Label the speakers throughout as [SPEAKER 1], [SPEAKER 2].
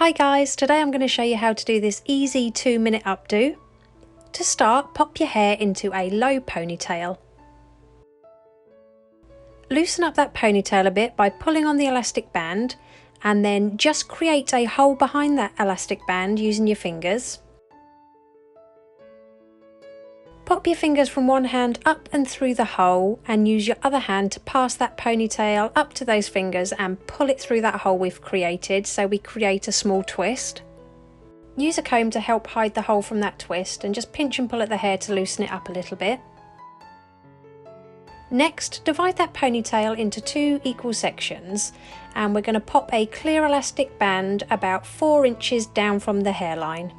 [SPEAKER 1] Hi guys, today I'm going to show you how to do this easy 2-minute updo. To start, pop your hair into a low ponytail. Loosen up that ponytail a bit by pulling on the elastic band and then just create a hole behind that elastic band using your fingers. Pop your fingers from one hand up and through the hole and use your other hand to pass that ponytail up to those fingers and pull it through that hole we've created so we create a small twist. Use a comb to help hide the hole from that twist and just pinch and pull at the hair to loosen it up a little bit. Next, divide that ponytail into 2 equal sections and we're going to pop a clear elastic band about 4 inches down from the hairline.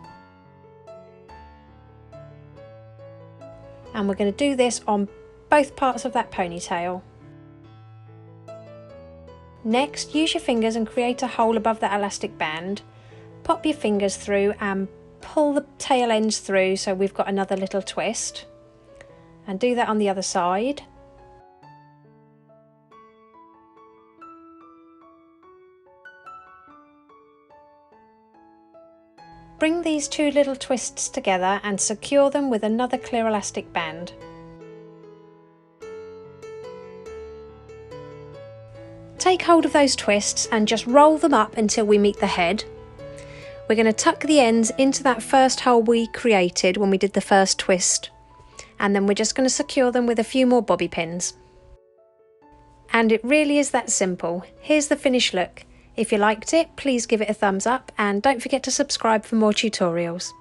[SPEAKER 1] And we're going to do this on both parts of that ponytail. Next, use your fingers and create a hole above that elastic band. Pop your fingers through and pull the tail ends through so we've got another little twist. And do that on the other side. Bring these 2 little twists together and secure them with another clear elastic band. Take hold of those twists and just roll them up until we meet the head. We're going to tuck the ends into that first hole we created when we did the first twist, and then we're just going to secure them with a few more bobby pins. And it really is that simple. Here's the finished look. If you liked it, please give it a thumbs up and don't forget to subscribe for more tutorials.